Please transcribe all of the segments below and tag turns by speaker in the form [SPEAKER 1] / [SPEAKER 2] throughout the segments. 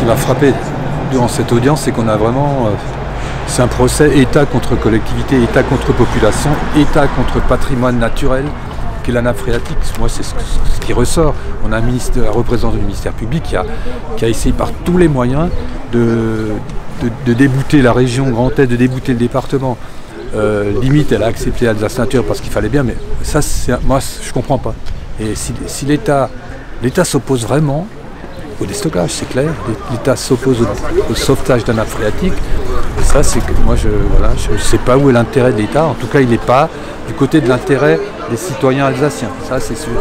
[SPEAKER 1] qui m'a frappé durant cette audience, c'est qu'on a vraiment... c'est un procès État contre collectivité, État contre population, État contre patrimoine naturel, qui est la nappe phréatique. Moi, c'est ce qui ressort. On a un représentant du ministère public qui a essayé par tous les moyens de débouter la région Grand Est, de débouter le département. Limite, elle a accepté Alsace Nature parce qu'il fallait bien, mais ça, moi, je ne comprends pas. Et si l'État s'oppose vraiment au déstockage, c'est clair, l'État s'oppose au sauvetage de la nappe phréatique, ça, c'est que moi, je ne sais pas où est l'intérêt de l'État. En tout cas, il n'est pas du côté de l'intérêt des citoyens alsaciens, ça, c'est sûr.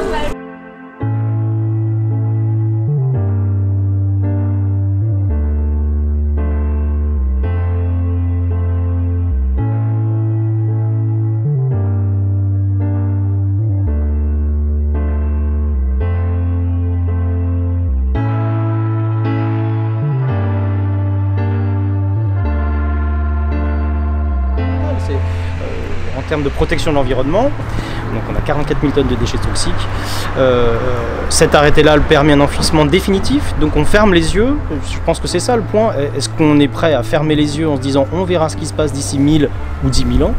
[SPEAKER 2] En termes de protection de l'environnement, donc on a 44 000 tonnes de déchets toxiques. Cet arrêté-là permet un enfouissement définitif, donc on ferme les yeux. Je pense que c'est ça le point. Est-ce qu'on est prêt à fermer les yeux en se disant on verra ce qui se passe d'ici 1000 ou 10 000 ans?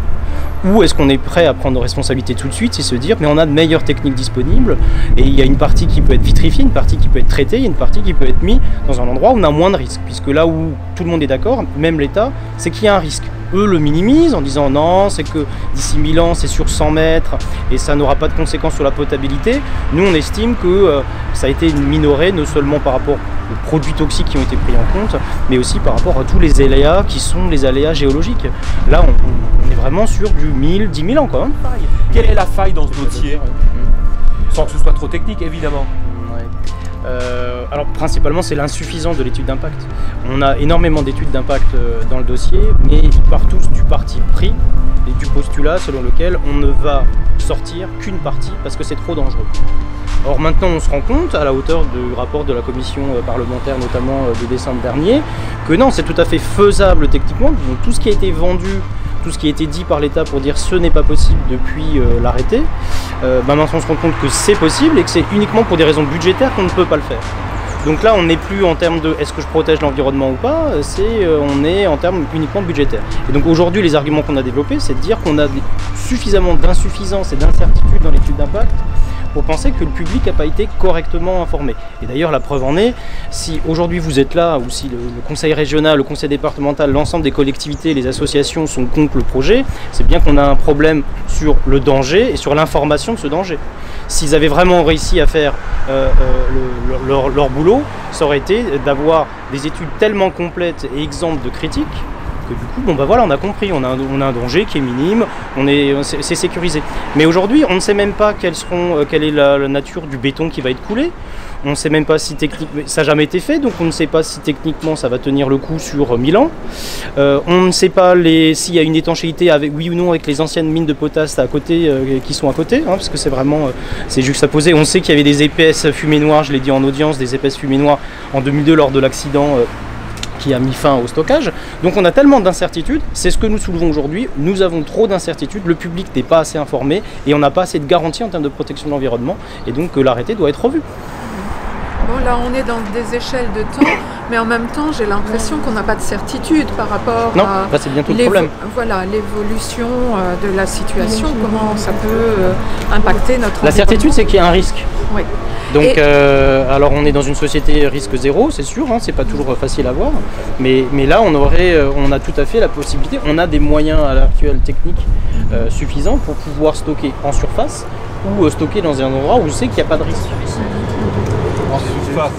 [SPEAKER 2] Ou est-ce qu'on est prêt à prendre nos responsabilités tout de suite et se dire mais on a de meilleures techniques disponibles et il y a une partie qui peut être vitrifiée, une partie qui peut être traitée, il y a une partie qui peut être mise dans un endroit où on a moins de risques, puisque là où tout le monde est d'accord, même l'État, c'est qu'il y a un risque. Eux le minimisent en disant non, c'est que d'ici 1000 ans c'est sur 100 mètres et ça n'aura pas de conséquences sur la potabilité. Nous on estime que ça a été minoré non seulement par rapport aux produits toxiques qui ont été pris en compte, mais aussi par rapport à tous les aléas qui sont les aléas géologiques. Là on est vraiment sur du 1000, 10 000 ans quand même.
[SPEAKER 3] Quelle est la faille dans ce dossier? Sans que ce soit trop technique évidemment.
[SPEAKER 2] Alors principalement c'est l'insuffisance de l'étude d'impact. On a énormément d'études d'impact dans le dossier, mais ils partent tous du parti pris et du postulat selon lequel on ne va sortir qu'une partie parce que c'est trop dangereux. Or maintenant on se rend compte, à la hauteur du rapport de la commission parlementaire notamment de décembre dernier, que non, c'est tout à fait faisable techniquement. Donc tout ce qui a été vendu, tout ce qui a été dit par l'État pour dire ce n'est pas possible depuis l'arrêté, maintenant on se rend compte que c'est possible et que c'est uniquement pour des raisons budgétaires qu'on ne peut pas le faire. Donc là on n'est plus en termes de est-ce que je protège l'environnement ou pas, on est en termes uniquement budgétaires. Et donc aujourd'hui les arguments qu'on a développés, c'est de dire qu'on a suffisamment d'insuffisance et d'incertitude dans l'étude d'impact pour penser que le public n'a pas été correctement informé. Et d'ailleurs la preuve en est, si aujourd'hui vous êtes là, ou si le conseil régional, le conseil départemental, l'ensemble des collectivités, les associations sont contre le projet, c'est bien qu'on a un problème sur le danger et sur l'information de ce danger. S'ils avaient vraiment réussi à faire leur boulot, ça aurait été d'avoir des études tellement complètes et exemptes de critiques que du coup, bon bah voilà, on a compris, on a un danger qui est minime, c'est sécurisé. Mais aujourd'hui, on ne sait même pas quelle est la nature du béton qui va être coulé. On ne sait même pas si techniquement, ça n'a jamais été fait, donc on ne sait pas si techniquement ça va tenir le coup sur 1000 ans. On ne sait pas s'il y a une étanchéité avec, oui ou non avec les anciennes mines de potasse à côté, qui sont à côté, hein, parce que c'est vraiment, c'est juxtaposé. On sait qu'il y avait des épaisses fumées noires, je l'ai dit en audience, des épaisses fumées noires en 2002 lors de l'accident qui a mis fin au stockage. Donc on a tellement d'incertitudes, c'est ce que nous soulevons aujourd'hui, nous avons trop d'incertitudes, le public n'est pas assez informé et on n'a pas assez de garanties en termes de protection de l'environnement et donc l'arrêté doit être revu.
[SPEAKER 4] Bon, là on est dans des échelles de temps, mais en même temps j'ai l'impression qu'on n'a pas de certitude par rapport à
[SPEAKER 2] c'est bientôt le problème.
[SPEAKER 4] Voilà, l'évolution de la situation, comment ça peut impacter notre environnement.
[SPEAKER 2] La certitude c'est qu'il y a un risque.
[SPEAKER 4] Oui.
[SPEAKER 2] Donc alors on est dans une société risque zéro, c'est sûr, hein, c'est pas toujours facile à voir, mais là on a tout à fait la possibilité, on a des moyens à l'heure actuelle techniques suffisants pour pouvoir stocker en surface ou stocker dans un endroit où je sais qu'il n'y a pas de risque.
[SPEAKER 3] En surface.